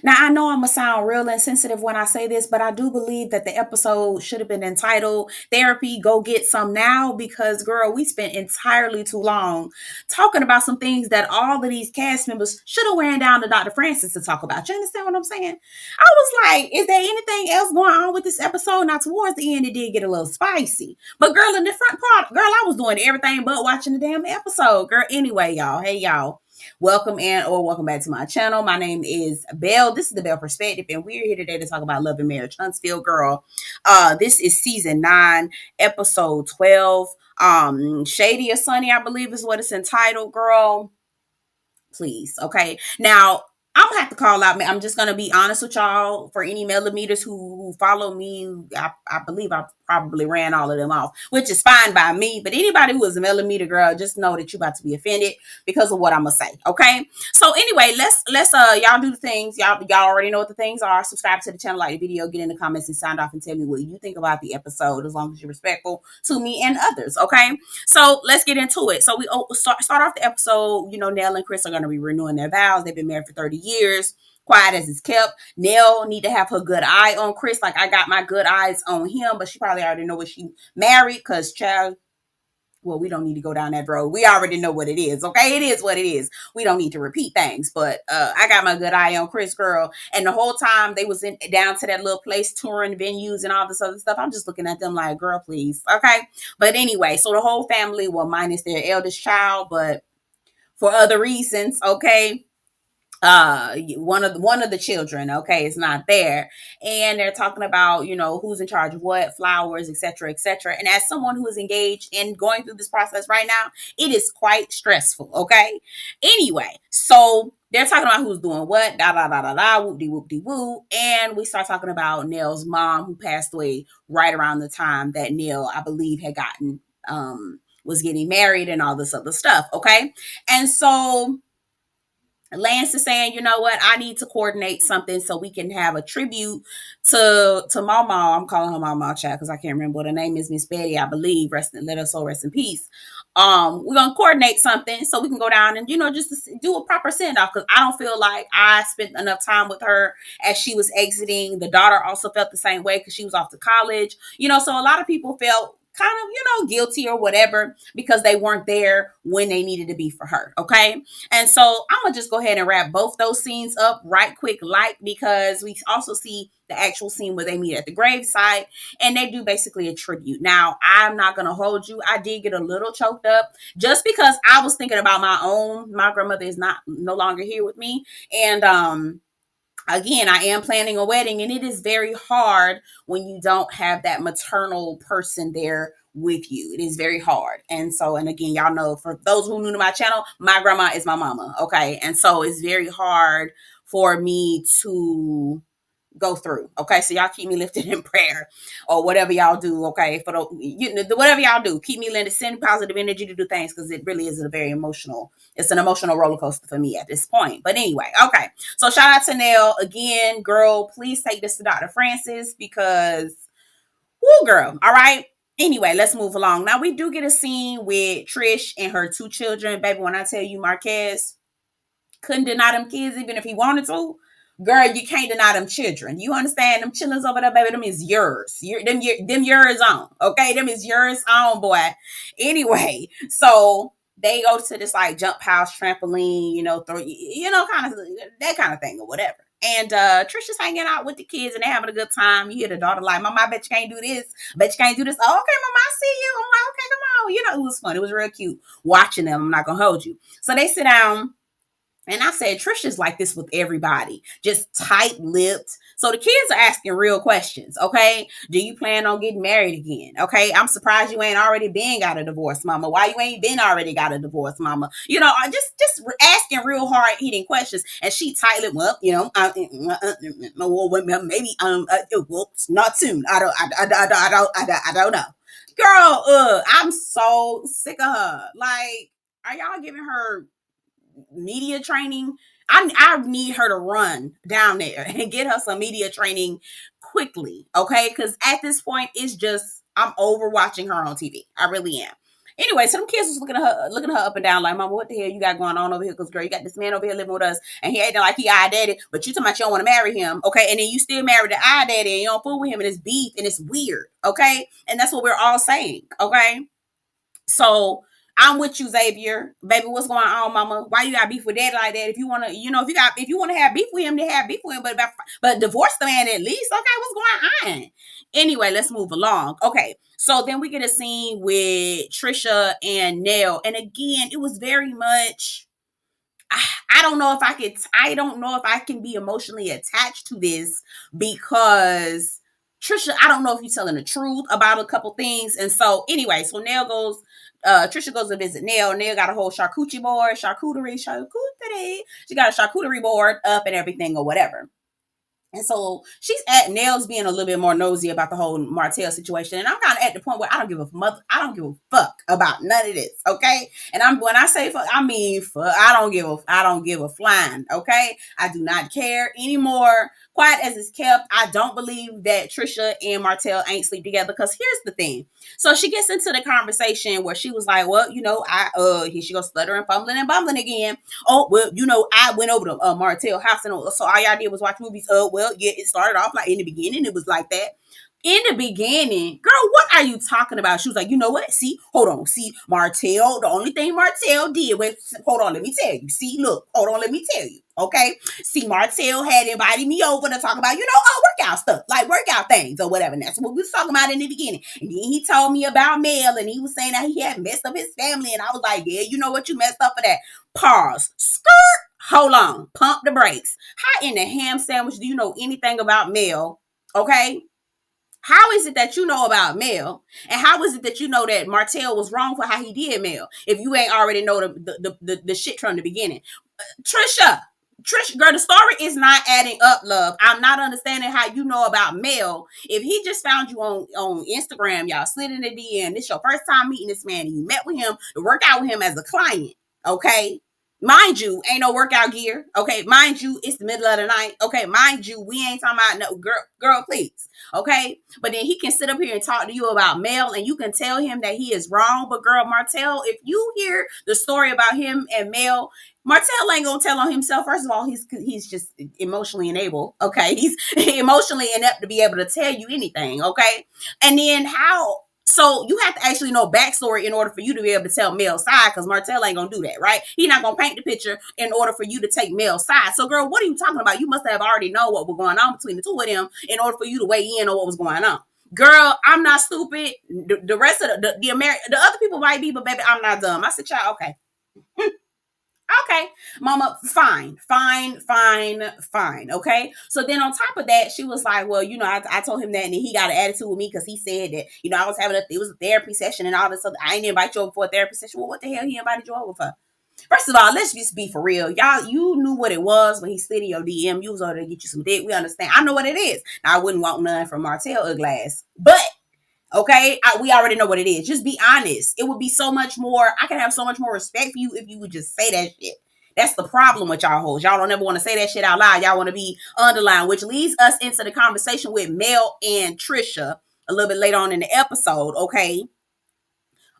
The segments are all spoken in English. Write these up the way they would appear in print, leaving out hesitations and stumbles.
Now, I know I'm going to sound real insensitive when I say this, but I do believe that the episode should have been entitled Therapy Go Get Some Now because, girl, we spent entirely too long talking about some things that all of these cast members should have ran down to Dr. Francis to talk about. You understand what I'm saying? I was like, is there anything else going on with this episode? Now, towards the end, it did get a little spicy. But, girl, in the front part, girl, I was doing everything but watching the damn episode. Girl, anyway, y'all. Hey, y'all. Welcome in or welcome back to my channel. My name is Belle. This is the Belle Perspective, and we're here today to talk about Love and Marriage Huntsville, girl. This is season 9, episode 12. Shady or Sunny, I believe is what it's entitled, girl. Please, okay. Now, I'm gonna have to call out. I'm just gonna be honest with y'all. For any millimeters who follow me, I believe I probably ran all of them off, which is fine by me. But anybody who is a millimeter girl, just know that you're about to be offended because of what I'm gonna say. Okay. So anyway, let's y'all do the things. Y'all already know what the things are. Subscribe to the channel, like the video, get in the comments and sound off and tell me what you think about the episode, as long as you're respectful to me and others. Okay. So let's get into it. So we start off the episode. You know, Nell and Chris are going to be renewing their vows. They've been married for 30 years. Quiet as it's kept. Nell need to have her good eye on Chris. Like I got my good eyes on him, but she probably already know what she married because child. Well, we don't need to go down that road. We already know what it is. Okay, it is what it is. We don't need to repeat things. But I got my good eye on Chris, girl. And the whole time they was down to that little place touring venues and all this other stuff. I'm just looking at them like, girl, please. Okay. But anyway, so the whole family, well, minus their eldest child, but for other reasons, okay, one of the children, okay, is not there, and they're talking about, you know, who's in charge of what, flowers, etc., etc. And as someone who is engaged in going through this process right now, it is quite stressful. Okay. Anyway, so they're talking about who's doing what, da da da da da, whoop de whoop de woo, and we start talking about Nell's mom, who passed away right around the time that Nell, I believe, had gotten was getting married and all this other stuff. Okay. And so Lance is saying, you know what, I need to coordinate something so we can have a tribute to Mama. I'm calling her Mama Chat because I can't remember what her name is, Miss Betty, I believe. Let her soul rest in peace. We're gonna coordinate something so we can go down and, you know, just to do a proper send off because I don't feel like I spent enough time with her as she was exiting. The daughter also felt the same way because she was off to college, you know. So a lot of people felt kind of, you know, guilty or whatever because they weren't there when they needed to be for her. Okay. And so I'm going to just go ahead and wrap both those scenes up right quick, like, because we also see the actual scene where they meet at the gravesite and they do basically a tribute. Now, I'm not going to hold you. I did get a little choked up just because I was thinking about my grandmother is no longer here with me. And, again, I am planning a wedding, and it is very hard when you don't have that maternal person there with you. It is very hard. And so, and again, y'all know, for those who are new to my channel, my grandma is my mama. Okay. And so it's very hard for me to go through. Okay. So y'all keep me lifted in prayer or whatever y'all do. Okay. For the, you know, whatever y'all do, keep me lifted, send positive energy to do things. Cause it really is it's an emotional roller coaster for me at this point. But anyway, okay. So shout out to Nell again, girl, please take this to Dr. Francis because woo, girl. All right. Anyway, let's move along. Now we do get a scene with Trish and her 2 children. Baby, when I tell you Marquez couldn't deny them kids even if he wanted to. Girl, you can't deny them children. You understand? Them chillins over there, baby, them is yours. Them yours on. Okay? Them is yours on, boy. Anyway, so they go to this like jump house, trampoline, you know, kind of that kind of thing or whatever. And Trisha's hanging out with the kids and they're having a good time. You hear the daughter like, Mama, I bet you can't do this. I bet you can't do this. Oh, okay, Mama, I see you. I'm like, okay, come on. You know, it was fun. It was real cute watching them. I'm not going to hold you. So they sit down. And I said, Trisha's like this with everybody, just tight-lipped. So the kids are asking real questions, okay? Do you plan on getting married again? Okay, I'm surprised you ain't already been got a divorce, Mama. Why you ain't been already got a divorce, Mama? You know, just asking real hard-hitting questions. And she tight-lipped, well, you know, maybe well, not soon. I don't know, girl. I'm so sick of her. Like, are y'all giving her media training? I need her to run down there and get her some media training quickly, okay? Because at this point, it's just, I'm over watching her on TV. I really am. Anyway, so them kids was looking at her up and down like, Mama, what the hell you got going on over here? Because girl, you got this man over here living with us, and he acting like he our daddy, but you talking about you don't want to marry him, okay? And then you still married the our daddy, and you don't fool with him, and it's beef, and it's weird, okay? And that's what we're all saying, okay? So I'm with you, Xavier. Baby, what's going on, mama? Why you got beef with daddy like that? If you wanna, if you wanna have beef with him, then have beef with him. But divorce the man at least. Okay, what's going on? Anyway, let's move along. Okay. So then we get a scene with Trisha and Nell. And again, it was very much I don't know if I don't know if I can be emotionally attached to this because Trisha, I don't know if you're telling the truth about a couple things. And so anyway, so Nell goes, Trisha goes to visit Nell. Nell got a whole charcuterie. She got a charcuterie board up and everything or whatever. And so she's at Nell's being a little bit more nosy about the whole Martell situation. And I'm kind of at the point where I don't give a fuck about none of this. Okay. And when I say fuck, I mean fuck. I don't give a flying. Okay. I do not care anymore. Quiet as it's kept. I don't believe that Trisha and Martell ain't sleep together. Because here's the thing. So she gets into the conversation where she was like, well, here she goes stuttering, fumbling and bumbling again. Oh, well, I went over to Martell house, and so all y'all did was watch movies. Well, yeah, it started off like in the beginning, it was like that. In the beginning, girl, what are you talking about? She was like, you know what? See, hold on. See, Martell, the only thing Martell did was, hold on, let me tell you. See, look, hold on, let me tell you. Okay. See, Martell had invited me over to talk about, workout stuff, like workout things or whatever. And that's what we was talking about in the beginning. And then he told me about Mel, and he was saying that he had messed up his family. And I was like, yeah, you know what? You messed up for that. Pause. Skirt. Hold on. Pump the brakes. How in the ham sandwich do you know anything about Mel? Okay. How is it that you know about Mel? And how is it that you know that Martell was wrong for how he did Mel? If you ain't already know the shit from the beginning. Trisha, girl, the story is not adding up, love. I'm not understanding how you know about Mel. If he just found you on Instagram, y'all slid in the DM, this your first time meeting this man, and you met with him to work out with him as a client, okay? Mind you, ain't no workout gear. Okay, mind you, it's the middle of the night. Okay, mind you, we ain't talking about no girl, please. Okay, but then he can sit up here and talk to you about Mel, and you can tell him that he is wrong. But girl, Martell, if you hear the story about him and Mel, Martell ain't gonna tell on himself. First of all, he's just emotionally unable. Okay, he's emotionally inept to be able to tell you anything. Okay, and then how? So you have to actually know backstory in order for you to be able to tell Mel's side, because Martell ain't gonna do that, right? He's not gonna paint the picture in order for you to take Mel's side. So, girl, what are you talking about? You must have already known what was going on between the two of them in order for you to weigh in on what was going on. Girl, I'm not stupid. The rest of the other people might be, but baby, I'm not dumb. I said, child, okay. Okay, mama, fine. Okay. So then on top of that, she was like, well, I told him that, and then he got an attitude with me because he said that, I was it was a therapy session and all this other. I didn't invite you over for a therapy session. Well, what the hell he invited you over for? First of all, let's just be for real. Y'all, you knew what it was when he slid in your DM. You was over to get you some dick. We understand. I know what it is. Now, I wouldn't want none from Martell ugly ass. But okay, we already know what it is. Just be honest. It would be so much more. I can have so much more respect for you if you would just say that shit. That's the problem with y'all hoes. Y'all don't ever want to say that shit out loud. Y'all want to be underlined, which leads us into the conversation with Mel and Trisha a little bit later on in the episode. Okay.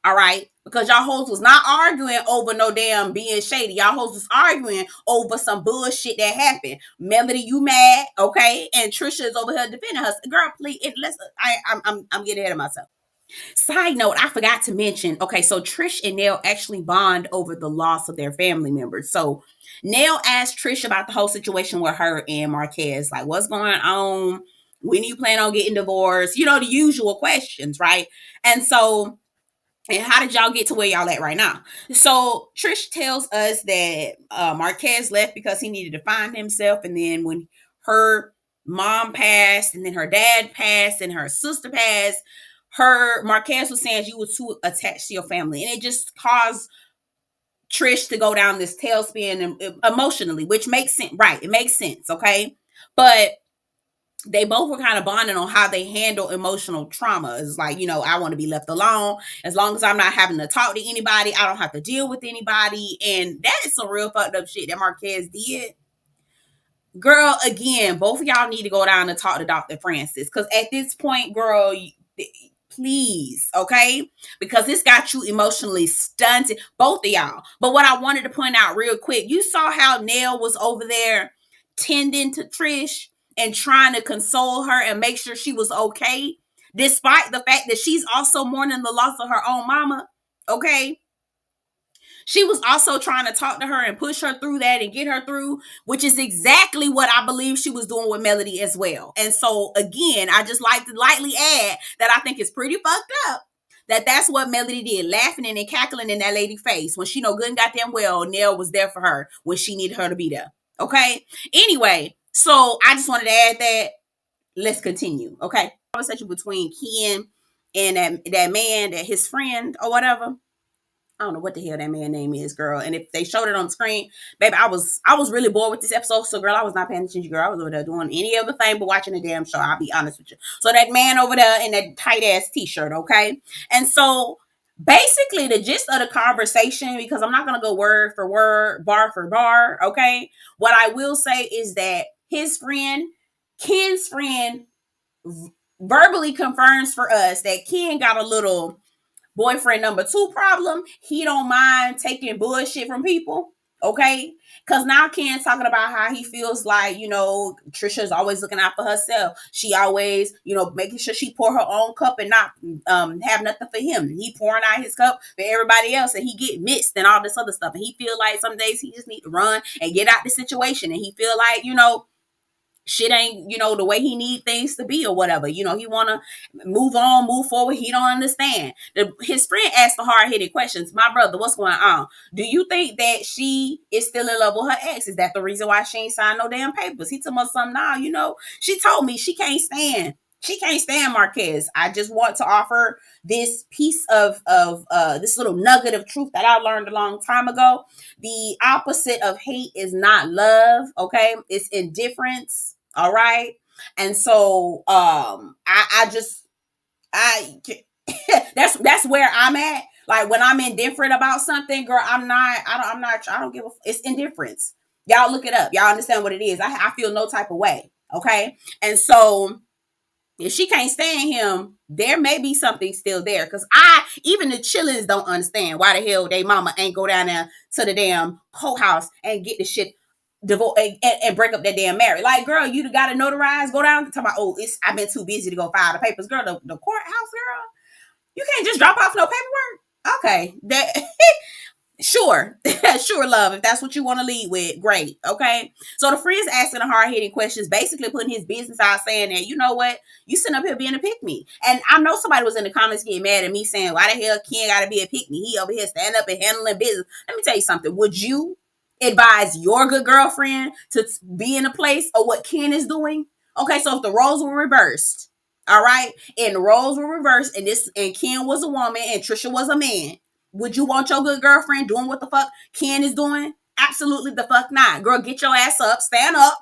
All right. Because y'all hoes was not arguing over no damn being shady. Y'all hoes was arguing over some bullshit that happened. Melody, you mad? Okay. And Trisha is over here defending her. Girl, please. I'm getting ahead of myself. Side note, I forgot to mention, okay, so Trish and Nell actually bond over the loss of their family members. So Nell asked Trish about the whole situation with her and Marquez, like, what's going on? When do you plan on getting divorced? The usual questions, right? And so, and how did y'all get to where y'all at right now? So Trish tells us that Marquez left because he needed to find himself. And then when her mom passed, and then her dad passed, and her sister passed, Marquez was saying you were too attached to your family. And it just caused Trish to go down this tailspin emotionally, which makes sense. Right. It makes sense. Okay. But they both were kind of bonding on how they handle emotional trauma. It's like, I want to be left alone. As long as I'm not having to talk to anybody, I don't have to deal with anybody. And that is some real fucked up shit that Marquez did. Girl, again, both of y'all need to go down and talk to Dr. Francis. Because at this point, girl, please, okay? Because this got you emotionally stunted, both of y'all. But what I wanted to point out real quick, you saw how Nell was over there tending to Trish and trying to console her and make sure she was okay, despite the fact that she's also mourning the loss of her own mama, okay? She was also trying to talk to her and push her through that and get her through, which is exactly what I believe she was doing with Melody as well. And so, again, I just like to lightly add that I think it's pretty fucked up that that's what Melody did, laughing and cackling in that lady's face when she know good and goddamn well Nell was there for her when she needed her to be there. Okay? Anyway, so I just wanted to add that. Let's continue. Okay? Conversation between Ken and that man, that his friend or whatever. I don't know what the hell that man name is, girl. And if they showed it on the screen, baby, I was really bored with this episode. So, girl, I was not paying attention, girl. I was over there doing any other thing but watching the damn show. I'll be honest with you. So that man over there in that tight ass t-shirt, okay? And so basically the gist of the conversation, because I'm not gonna go word for word, bar for bar, okay? What I will say is that his friend, Ken's friend, verbally confirms for us that Ken got a little boyfriend number two problem. He don't mind taking bullshit from people. Okay. Cause now Ken's talking about how he feels like, Trisha's always looking out for herself. She always, making sure she pour her own cup and not have nothing for him. He pouring out his cup for everybody else and he get missed and all this other stuff. And he feel like some days he just need to run and get out the situation. And he feel like, shit ain't, the way he need things to be or whatever. He want to move on, move forward. He don't understand. His friend asked the hard-hitting questions. My brother, what's going on? Do you think that she is still in love with her ex? Is that the reason why she ain't signed no damn papers? He told me something now, she told me she can't stand Marquez. I just want to offer this piece of this little nugget of truth that I learned a long time ago. The opposite of hate is not love, okay? It's indifference. All right. And so I that's where I'm at. Like when I'm indifferent about something, girl, I don't give a it's indifference. Y'all look it up. Y'all understand what it is. I feel no type of way. Okay. And so if she can't stand him, there may be something still there. Cause even the chillins don't understand why the hell they mama ain't go down there to the damn courthouse and get the shit divorce and break up that damn marriage. Like, girl, you got to notarize, go down to talk about, I've been too busy to go file the papers. Girl, the courthouse, girl, you can't just drop off no paperwork. Okay. That sure. Sure, love. If that's what you want to lead with, great. Okay. So the friend's asking the hard-hitting questions, basically putting his business out, saying that, you know what, you sitting up here being a pick-me. And I know somebody was in the comments getting mad at me saying, why the hell Ken gotta be a pick-me? He over here standing up and handling business. Let me tell you something. Would you advise your good girlfriend to be in a place of what Ken is doing? Okay, so if the roles were reversed, all right, and the roles were reversed, and Ken was a woman and Trisha was a man, would you want your good girlfriend doing what the fuck Ken is doing? Absolutely the fuck not. Girl, get your ass up, stand up,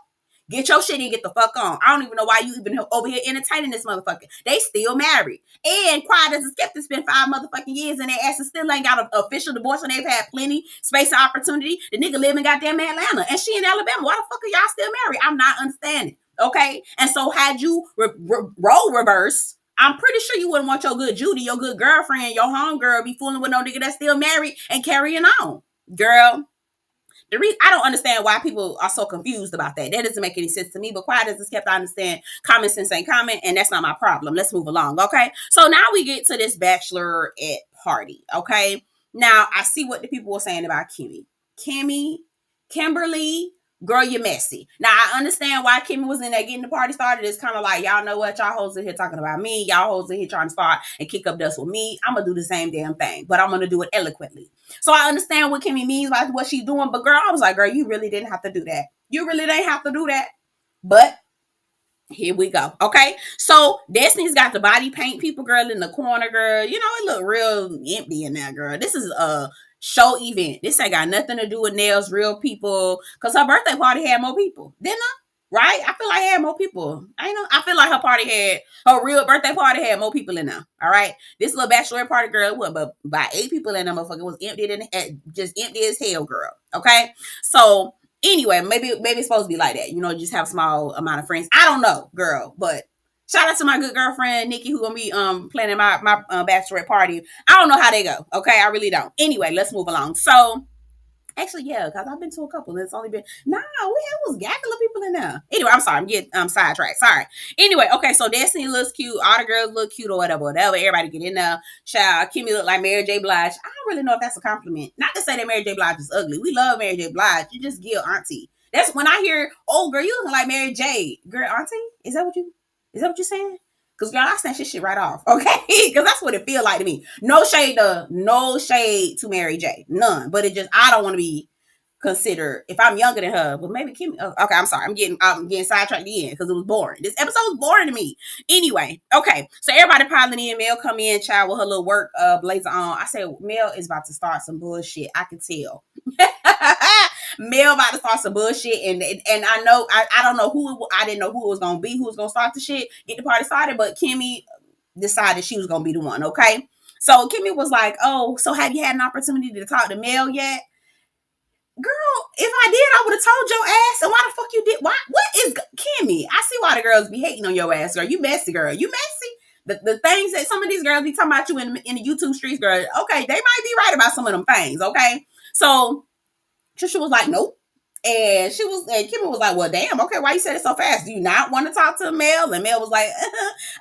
get your shit and get the fuck on. I don't even know why you even over here entertaining this motherfucker. They still married. And quiet as a skeptic, spent 5 motherfucking years and their asses still ain't got an official divorce and they've had plenty space and opportunity. The nigga live in goddamn Atlanta and she in Alabama. Why the fuck are y'all still married? I'm not understanding. Okay? And so had you role reverse, I'm pretty sure you wouldn't want your good Judy, your good girlfriend, your homegirl be fooling with no nigga that's still married and carrying on. Girl, the reason I don't understand why people are so confused about that. That doesn't make any sense to me. But quiet as it's kept, I understand common sense ain't common, and that's not my problem. Let's move along, okay? So now we get to this bachelorette party, okay? Now I see what the people were saying about Kimberly. Girl, you're messy. Now, I understand why Kimmy was in there getting the party started. It's kind of like, y'all know what? Y'all hoes in here talking about me. Y'all hoes in here trying to start and kick up dust with me. I'm going to do the same damn thing, but I'm going to do it eloquently. So I understand what Kimmy means by what she's doing. But girl, I was like, girl, you really didn't have to do that. You really didn't have to do that. But here we go. Okay. So Destiny's got the body paint people, girl, in the corner, girl. It look real empty in there, girl. This is a show event. This ain't got nothing to do with Nell's real people. Cause her birthday party had more people, didn't I? Right? I feel like it had more people. I feel like her real birthday party had more people in there. All right. This little bachelorette party, girl, what, but by 8 people in there, motherfucker, was empty and just empty as hell, girl. Okay. So anyway, maybe it's supposed to be like that. Just have a small amount of friends. I don't know, girl, but Shout out to my good girlfriend Nikki, who gonna be planning my bachelorette party. I don't know how they go. Okay, I really don't. Anyway, let's move along. So actually, yeah, because I've been to a couple. And it's only been was gagging of people in there. Anyway, I'm sorry, I'm getting sidetracked. Sorry. Anyway, okay, so Destiny looks cute, all the girls look cute or whatever, whatever. Everybody get in there. Child, Kimmy look like Mary J. Blige. I don't really know if that's a compliment. Not to say that Mary J. Blige is ugly. We love Mary J. Blige. You just give auntie. That's when I hear, oh girl, you looking like Mary J. Girl, auntie? Is that what you're saying? Cause girl, I snatch this shit right off, okay? Cause that's what it feel like to me. No shade to Mary J. None. But it just I don't want to be considered if I'm younger than her. But maybe Kim. Okay, I'm sorry. I'm getting sidetracked again because it was boring. This episode was boring to me. Anyway, okay. So everybody piling in. Mel come in, child with her little work blazer on. I said Mel is about to start some bullshit. I can tell. Mel about to start some bullshit, and I know I don't know I didn't know who it was gonna be, who was gonna start the shit, get the party started, but Kimmy decided she was gonna be the one. Okay, so Kimmy was like, "Oh, so have you had an opportunity to talk to Mel yet?" Girl, if I did, I would have told your ass. And why the fuck you did? Why? What is Kimmy? I see why the girls be hating on your ass, girl. You messy, girl. You messy. The things that some of these girls be talking about you in the YouTube streets, girl. Okay, they might be right about some of them things. Okay, so Trisha was like, nope. And Kimmy was like, well, damn, okay, why you said it so fast? Do you not want to talk to Mel? And Mel was like,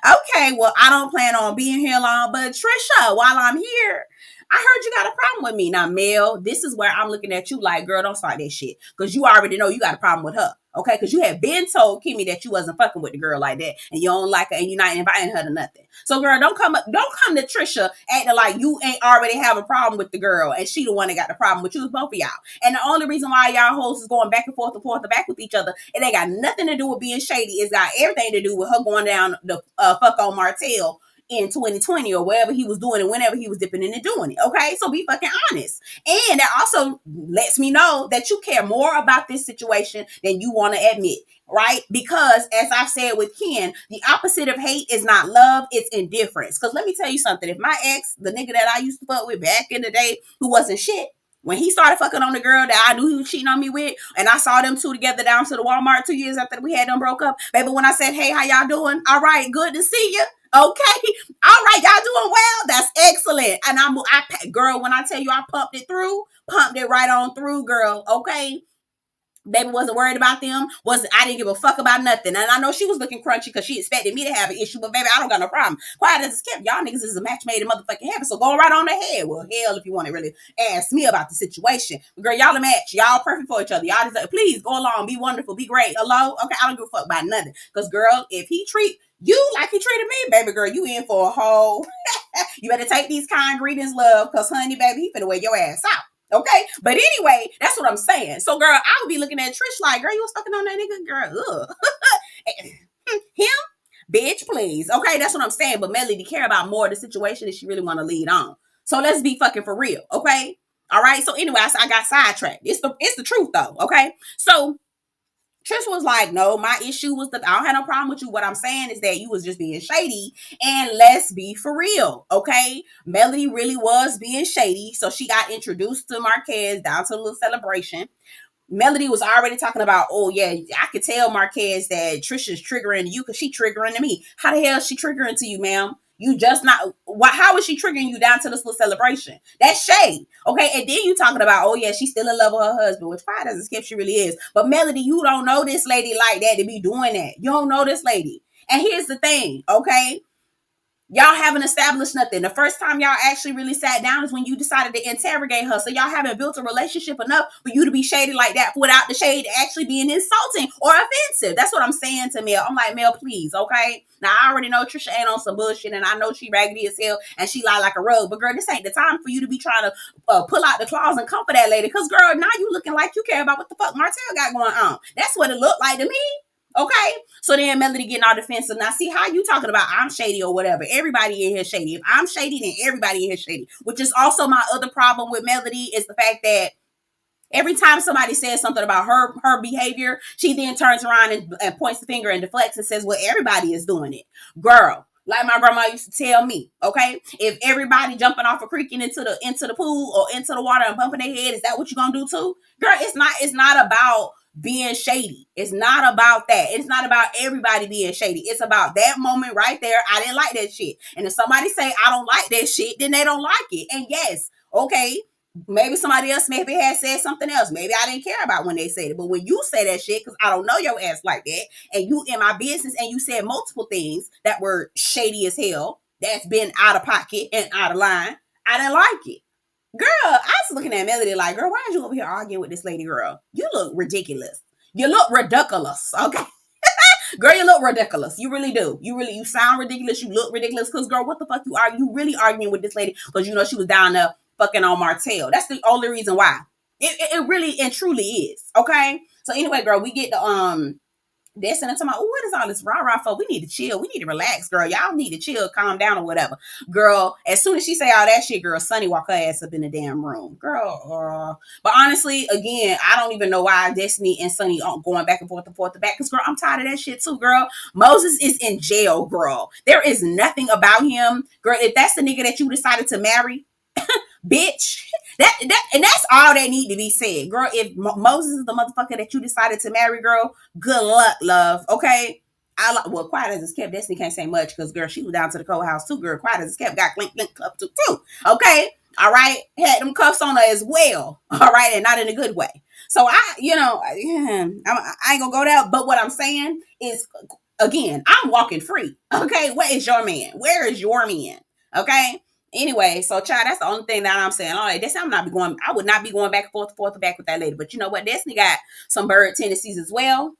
okay, well, I don't plan on being here long, but Trisha, while I'm here, I heard you got a problem with me. Now, Mel, this is where I'm looking at you like, girl, don't start that shit. Because you already know you got a problem with her. Okay, because you had been told Kimmy that you wasn't fucking with the girl like that, and you don't like her, and you're not inviting her to nothing. So, girl, don't come to Trisha acting like you ain't already have a problem with the girl, and she the one that got the problem with you. It's both of y'all. And the only reason why y'all hoes is going back and forth and back with each other, it ain't got nothing to do with being shady. It's got everything to do with her going down the fuck on Martell in 2020 or whatever he was doing and whenever he was dipping in and doing it. Okay, so be fucking honest. And that also lets me know that you care more about this situation than you want to admit, right? Because as I said with Ken, the opposite of hate is not love, it's indifference. Because let me tell you something, if my ex, the nigga that I used to fuck with back in the day who wasn't shit, when he started fucking on the girl that I knew he was cheating on me with, and I saw them two together down to the Walmart 2 years after we had them broke up, baby, when I said, hey, how y'all doing? All right, good to see you. Okay. All right, y'all doing well. That's excellent. And girl, when I tell you I pumped it right on through, girl. Okay. Baby wasn't worried about them. I didn't give a fuck about nothing. And I know she was looking crunchy because she expected me to have an issue, but baby, I don't got no problem. Quiet as it's kept. Y'all niggas is a match made in motherfucking heaven. So go right on ahead. Well, hell, if you want to really ask me about the situation. But girl, y'all a match. Y'all perfect for each other. Y'all just please go along, be wonderful, be great. Hello? Okay, I don't give a fuck about nothing. Because girl, if he treat you like he treated me, baby girl, you in for a whole you better take these kind greetings, love, because honey, baby, he finna wear your ass out. Okay, but anyway, that's what I'm saying. So, girl, I would be looking at Trish like, girl, you was fucking on that nigga, girl. Ugh. Him, bitch, please. Okay, that's what I'm saying. But Melody care about more of the situation that she really want to lead on. So let's be fucking for real, okay? All right. So anyway, I got sidetracked. It's the truth though. Okay. So Trisha was like, no, my issue was that I don't have no problem with you. What I'm saying is that you was just being shady. And let's be for real, okay? Melody really was being shady. So she got introduced to Marquez down to a little celebration. Melody was already talking about, oh yeah, I could tell Marquez that Trisha's triggering you because she triggering to me. How the hell is she triggering to you, ma'am? You just not, how is she triggering you down to this little celebration? That's shade. Okay, and then you talking about, oh yeah, she's still in love with her husband, which fine as a skip she really is. But Melody, you don't know this lady like that to be doing that. You don't know this lady. And here's the thing, okay? Y'all haven't established nothing. The first time y'all actually really sat down is when you decided to interrogate her. So y'all haven't built a relationship enough for you to be shady like that without the shade actually being insulting or offensive. That's what I'm saying to Mel. I'm like, Mel, please, okay? Now, I already know Trisha ain't on some bullshit, and I know she raggedy as hell, and she lie like a rug. But, girl, this ain't the time for you to be trying to pull out the claws and comfort that lady. Because, girl, now you looking like you care about what the fuck Martell got going on. That's what it looked like to me. Okay, so then Melody getting all defensive. Now, see how you talking about I'm shady or whatever. Everybody in here shady. If I'm shady, then everybody in here shady. Which is also my other problem with Melody is the fact that every time somebody says something about her behavior, she then turns around and points the finger and deflects and says, well, everybody is doing it. Girl, Like my grandma used to tell me, okay, if everybody jumping off a creek and into the pool or into the water and bumping their head, is that what you gonna do too? Girl, it's not about being shady. It's not about that. It's not about everybody being shady. It's about that moment right there. I didn't like that shit. And if somebody say I don't like that shit, then they don't like it. And yes, okay, maybe somebody else maybe had said something else. Maybe I didn't care about when they said it. But when you say that shit, because I don't know your ass like that, and you in my business and you said multiple things that were shady as hell, that's been out of pocket and out of line, I didn't like it. Girl, I was looking at Melody like, girl, why are you over here arguing with this lady, girl? You look ridiculous. You look ridiculous, okay? Girl, you look ridiculous. You really do. You sound ridiculous. You look ridiculous. Because, girl, what the fuck you are? You really arguing with this lady because you know she was down there fucking on Martell. That's the only reason why. It really and truly is, okay? So anyway, girl, we get the they're saying to my, oh, what is all this rah-rah for? We need to chill. We need to relax, girl. Y'all need to chill, calm down or whatever. Girl, as soon as she say all that shit, girl, Sunni walk her ass up in the damn room. Girl, but honestly, again, I don't even know why Destiny and Sunni aren't going back and forth back. Because, girl, I'm tired of that shit too, girl. Moses is in jail, girl. There is nothing about him. Girl, if that's the nigga that you decided to marry, bitch, and that's all that need to be said, girl. If Moses is the motherfucker that you decided to marry, girl, good luck, love. Okay, well, quiet as it's kept. Destiny can't say much because, girl, she was down to the courthouse too, girl. Quiet as it's kept, got clink cuffed too. Okay, all right, had them cuffs on her as well. All right, and not in a good way. So I ain't gonna go there. But what I'm saying is, again, I'm walking free. Okay, where is your man? Where is your man? Okay. Anyway, so child, that's the only thing that I'm saying. All right, that's I would not be going back and forth back with that lady. But you know what? Destiny got some bird tendencies as well.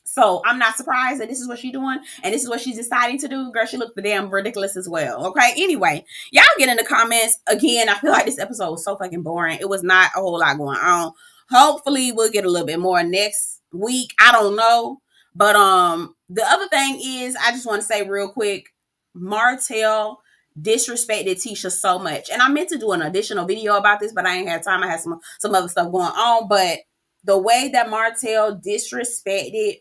So I'm not surprised that this is what she's doing and this is what she's deciding to do. Girl, she looked the damn ridiculous as well. Okay. Anyway, y'all get in the comments. Again, I feel like this episode was so fucking boring. It was not a whole lot going on. Hopefully we'll get a little bit more next week. I don't know. But the other thing is, I just want to say real quick, Martell disrespected Tisha so much. And I meant to do an additional video about this, but I ain't had time. I had some other stuff going on. But the way that Martell disrespected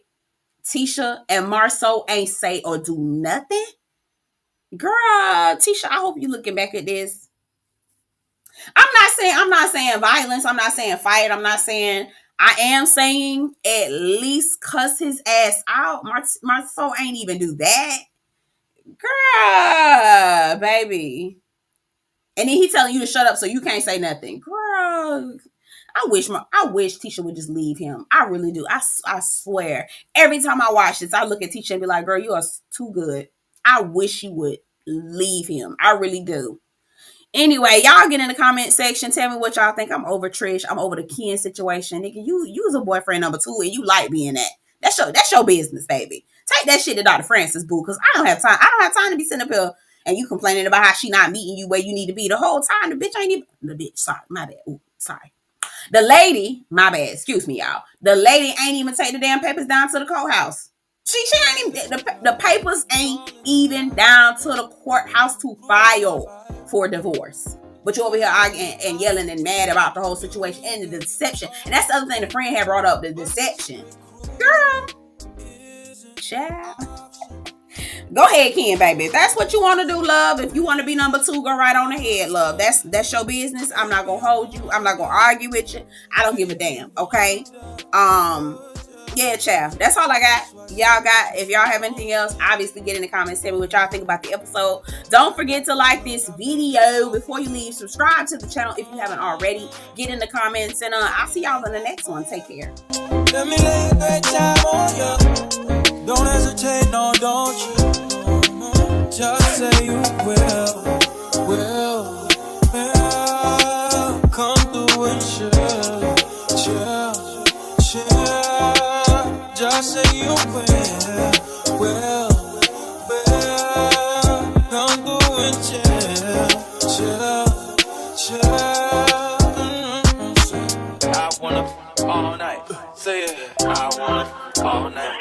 Tisha and Marceau ain't say or do nothing. Girl, Tisha, I hope you looking back at this. I'm not saying violence. I'm not saying fight. I am saying at least cuss his ass out. Marceau ain't even do that. Girl, baby. And then he telling you to shut up so you can't say nothing. Girl, I wish Tisha would just leave him. I really do. I swear. Every time I watch this, I look at Tisha and be like, girl, you are too good. I wish you would leave him. I really do. Anyway, y'all get in the comment section. Tell me what y'all think. I'm over Trish. I'm over the Ken situation. Nigga, you was a boyfriend number 2 and you like being that. That's your business, baby. Take that shit to Dr. Francis, boo, because I don't have time. I don't have time to be sitting up here and you complaining about how she not meeting you where you need to be the whole time. The bitch ain't even... The bitch, sorry, my bad. Ooh, sorry. The lady, my bad, excuse me, y'all. The lady ain't even take the damn papers down to the courthouse. She ain't even... The papers ain't even down to the courthouse to file for divorce. But you're over here arguing and yelling and mad about the whole situation and the deception. And that's the other thing the friend had brought up, the deception. Girl. Child. Go ahead, Ken, baby. If that's what you want to do, love. If you want to be number 2, go right on ahead, love. That's your business. I'm not gonna hold you. I'm not gonna argue with you. I don't give a damn. Okay. Yeah, child. That's all I got. Y'all got. If y'all have anything else, obviously get in the comments. Tell me what y'all think about the episode. Don't forget to like this video before you leave. Subscribe to the channel if you haven't already. Get in the comments, and I'll see y'all in the next one. Take care. Let me lay a great time on you. Don't hesitate, no, don't you? Just say you will. Come through and chill. Just say you will. Come through and chill. I wanna all night. Say it. I wanna all night.